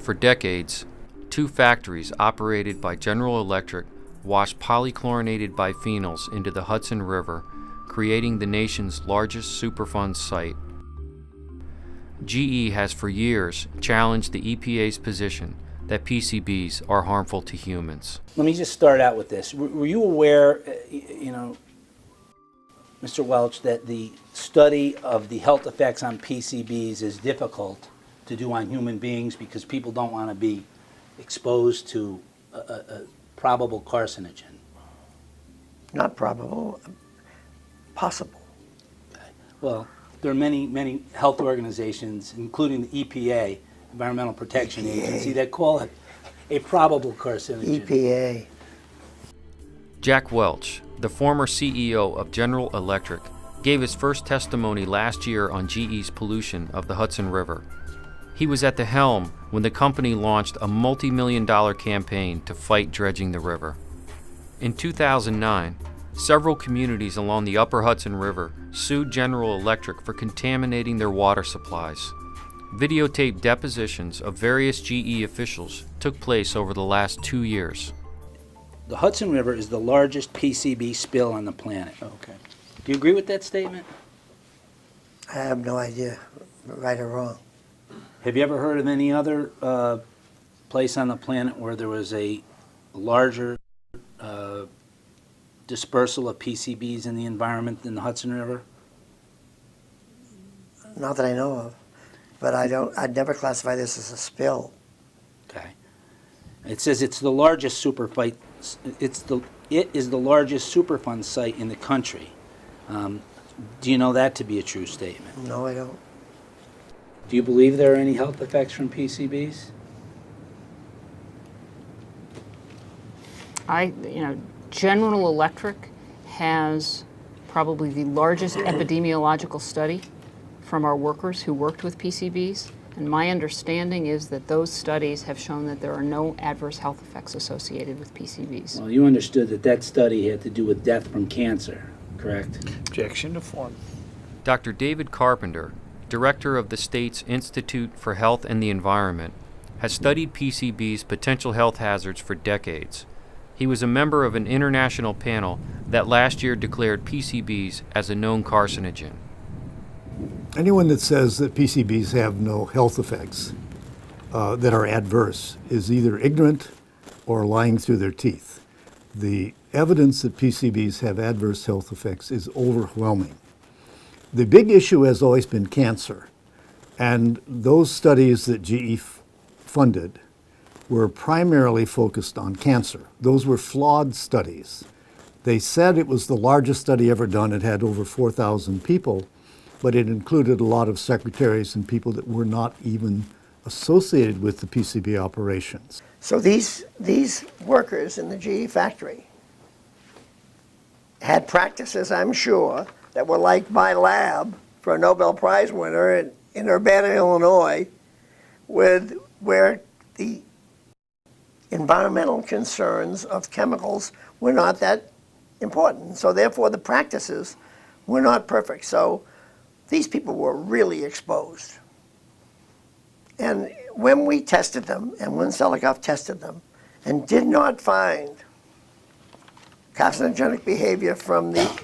For decades, two factories operated by General Electric washed polychlorinated biphenyls into the Hudson River, creating the nation's largest Superfund site. GE has for years challenged the EPA's position that PCBs are harmful to humans. Let me just start out with this. Were you aware, Mr. Welch, that the study of the health effects on PCBs is difficult to do on human beings because people don't want to be exposed to a probable carcinogen? Not probable, possible. Okay. Well, there are many health organizations, including the EPA, Environmental Protection Agency, that call it a probable carcinogen. EPA. Jack Welch, the former CEO of General Electric, gave his first testimony last year on GE's pollution of the Hudson River. He was at the helm when the company launched a multi-million-dollar campaign to fight dredging the river. In 2009, several communities along the upper Hudson River sued General Electric for contaminating their water supplies. Videotaped depositions of various GE officials took place over the last 2 years. The Hudson River is the largest PCB spill on the planet. Okay. Do you agree with that statement? I have no idea, right or wrong. Have you ever heard of any other place on the planet where there was a larger dispersal of PCBs in the environment than the Hudson River? Not that I know of, but I'd never classify this as a spill. Okay. It says it's the largest it is the largest Superfund site in the country. Do you know that to be a true statement? No, I don't. Do you believe there are any health effects from PCBs? General Electric has probably the largest epidemiological study from our workers who worked with PCBs. And my understanding is that those studies have shown that there are no adverse health effects associated with PCBs. Well, you understood that study had to do with death from cancer, correct? Objection to form. Dr. David Carpenter, director of the state's Institute for Health and the Environment, has studied PCB's potential health hazards for decades. He was a member of an international panel that last year declared PCBs as a known carcinogen. Anyone that says that PCBs have no health effects that are adverse is either ignorant or lying through their teeth. The evidence that PCBs have adverse health effects is overwhelming. The big issue has always been cancer, and those studies that GE funded were primarily focused on cancer. Those were flawed studies. They said it was the largest study ever done. It had over 4,000 people, but it included a lot of secretaries and people that were not even associated with the PCB operations. So these workers in the GE factory had practices, I'm sure, that were like my lab for a Nobel Prize winner in Urbana, Illinois, where the environmental concerns of chemicals were not that important. So therefore the practices were not perfect. So these people were really exposed. And when we tested them, and when Selikoff tested them, and did not find carcinogenic behavior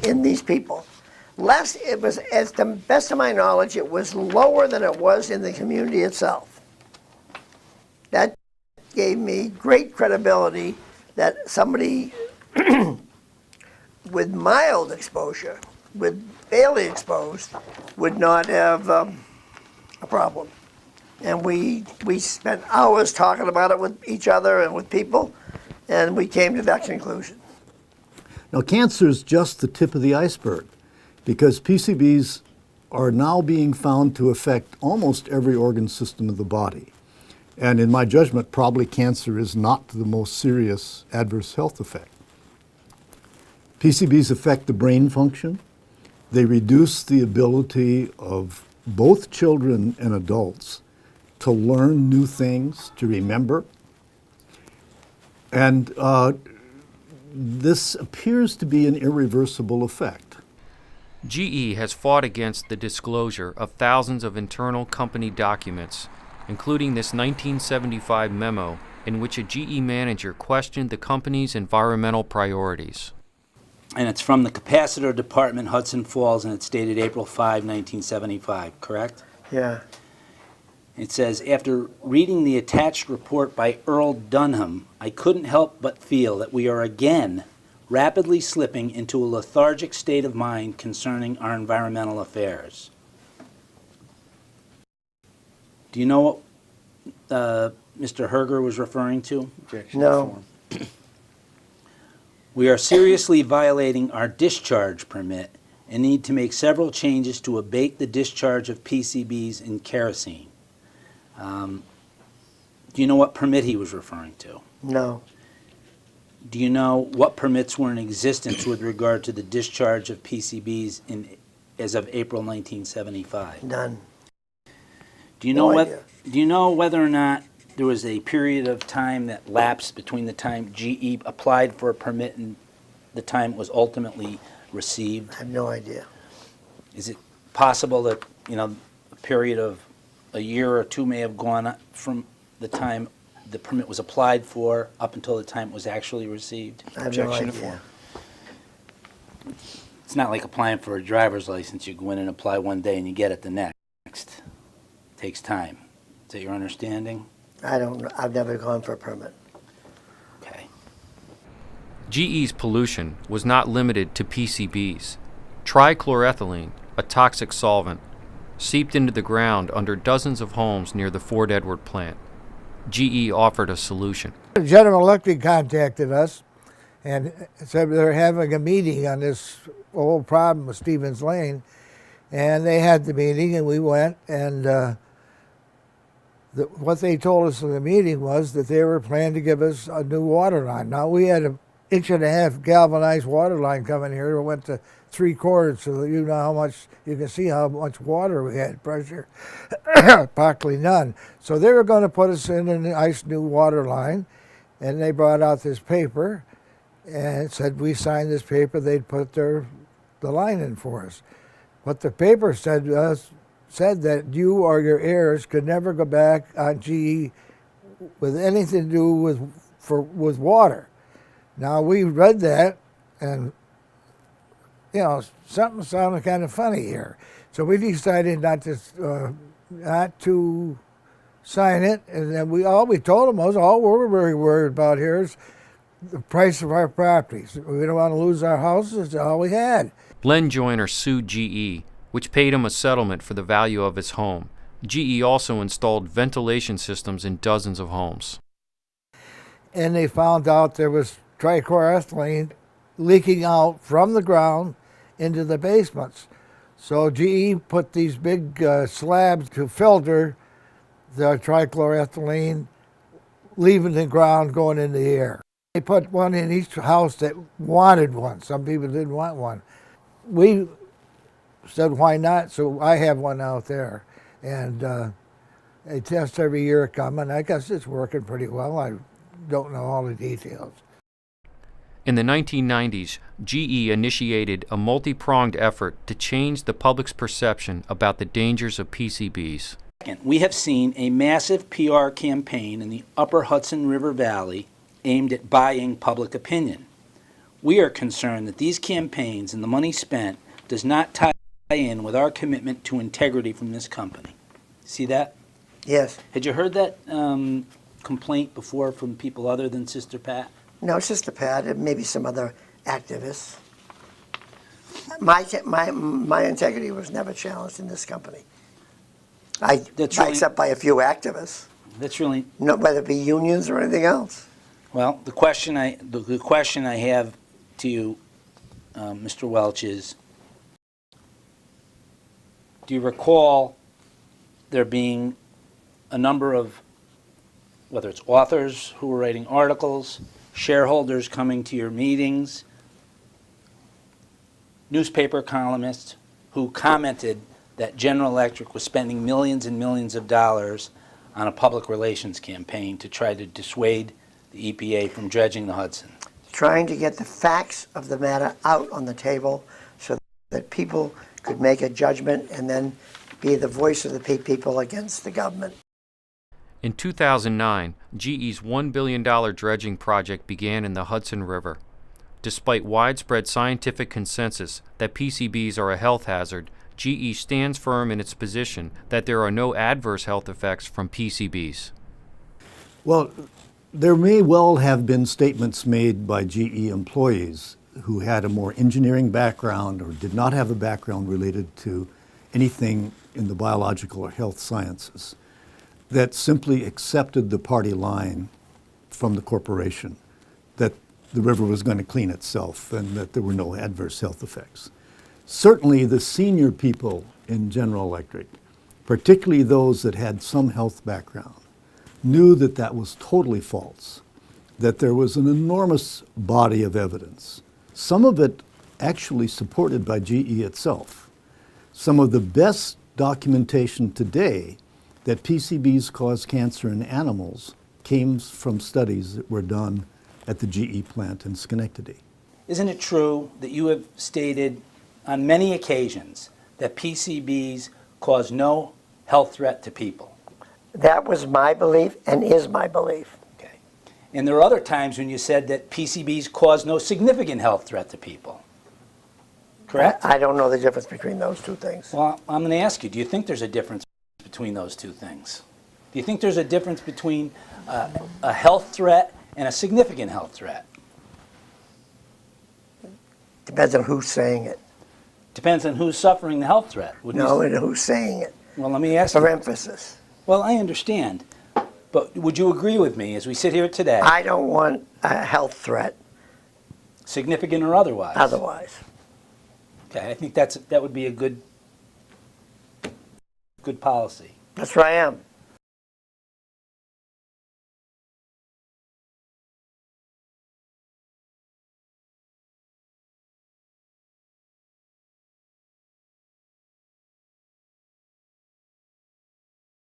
in these people, it was, as the best of my knowledge, it was lower than it was in the community itself. That gave me great credibility that somebody with mild exposure, with barely exposed, would not have a problem. And we spent hours talking about it with each other and with people, and we came to that conclusion. Now, cancer is just the tip of the iceberg, because PCBs are now being found to affect almost every organ system of the body. And in my judgment, probably cancer is not the most serious adverse health effect. PCBs affect the brain function. They reduce the ability of both children and adults to learn new things, to remember. And this appears to be an irreversible effect. GE has fought against the disclosure of thousands of internal company documents including this 1975 memo in which a GE manager questioned the company's environmental priorities. And it's from the capacitor department, Hudson Falls, and it's dated April 5, 1975, correct? Yeah. It says, after reading the attached report by Earl Dunham, I couldn't help but feel that we are again rapidly slipping into a lethargic state of mind concerning our environmental affairs. Do you know what Mr. Herger was referring to? No. We are seriously violating our discharge permit and need to make several changes to abate the discharge of PCBs and kerosene. Do you know what permit he was referring to? No. Do you know what permits were in existence with regard to the discharge of PCBs as of April 1975? None. Do you know No what? idea. Do you know whether or not there was a period of time that lapsed between the time GE applied for a permit and the time it was ultimately received? I have no idea. Is it possible that, a period of a year or two may have gone from the time the permit was applied for up until the time it was actually received? I have no Objection idea. for. It's not like applying for a driver's license. You go in and apply one day and you get it the next. Takes time. Is that your understanding? I don't know. I've never gone for a permit. Okay. GE's pollution was not limited to PCBs. Trichloroethylene, a toxic solvent, seeped into the ground under dozens of homes near the Fort Edward plant. GE offered a solution. General Electric contacted us and said they're having a meeting on this whole problem with Stevens Lane. And they had the meeting, and we went, and what they told us in the meeting was that they were planning to give us a new water line. Now, we had an 1.5-inch galvanized water line coming here. It went to 3/4, so that you know how much, you can see how much water we had, pressure, practically none. So they were going to put us in a nice new water line, and they brought out this paper and said we signed this paper, they'd put the line in for us. What the paper said said that you or your heirs could never go back on GE with anything to do with water. Now, we read that, and something sounded kind of funny here. So we decided not to sign it, and then all we told them was all we're very worried about here is the price of our properties. We don't want to lose our houses. That's all we had. Len Joyner sued GE, which paid him a settlement for the value of his home. GE also installed ventilation systems in dozens of homes. And they found out there was trichloroethylene leaking out from the ground into the basements. So GE put these big slabs to filter the trichloroethylene leaving the ground, going in the air. They put one in each house that wanted one. Some people didn't want one. We said, why not? So I have one out there. And they test every year coming. I guess it's working pretty well. I don't know all the details. In the 1990s, GE initiated a multi-pronged effort to change the public's perception about the dangers of PCBs. We have seen a massive PR campaign in the upper Hudson River Valley aimed at buying public opinion. We are concerned that these campaigns and the money spent does not tie in with our commitment to integrity from this company. See that? Yes. Had you heard that complaint before from people other than Sister Pat? No, Sister Pat, and maybe some other activists. My integrity was never challenged in this company. Except by a few activists. That's really No, whether it be unions or anything else. well. The question I have to you, Mr. Welch, is: do you recall there being a number of, whether it's authors who were writing articles, shareholders coming to your meetings, newspaper columnists who commented that General Electric was spending millions and millions of dollars on a public relations campaign to try to dissuade the EPA from dredging the Hudson? Trying to get the facts of the matter out on the table so that people could make a judgment and then be the voice of the people against the government. In 2009, GE's $1 billion dredging project began in the Hudson River. Despite widespread scientific consensus that PCBs are a health hazard, GE stands firm in its position that there are no adverse health effects from PCBs. Well, there may well have been statements made by GE employees who had a more engineering background or did not have a background related to anything in the biological or health sciences that simply accepted the party line from the corporation that the river was going to clean itself and that there were no adverse health effects. Certainly the senior people in General Electric, particularly those that had some health background, knew that that was totally false, that there was an enormous body of evidence, some of it actually supported by GE itself. Some of the best documentation today that PCBs cause cancer in animals came from studies that were done at the GE plant in Schenectady. Isn't it true that you have stated on many occasions that PCBs cause no health threat to people? That was my belief and is my belief. Okay. And there are other times when you said that PCBs cause no significant health threat to people. Correct? I don't know the difference between those two things. Well, I'm going to ask you, do you think there's a difference between those two things? Do you think there's a difference between a health threat and a significant health threat? Depends on who's saying it. Depends on who's suffering the health threat. Wouldn't No, you and who's saying it. Well, let me ask For you. emphasis. Well, I understand. But would you agree with me as we sit here today, I don't want a health threat significant or otherwise? otherwise. Okay, I think that would be a good policy. That's where I am.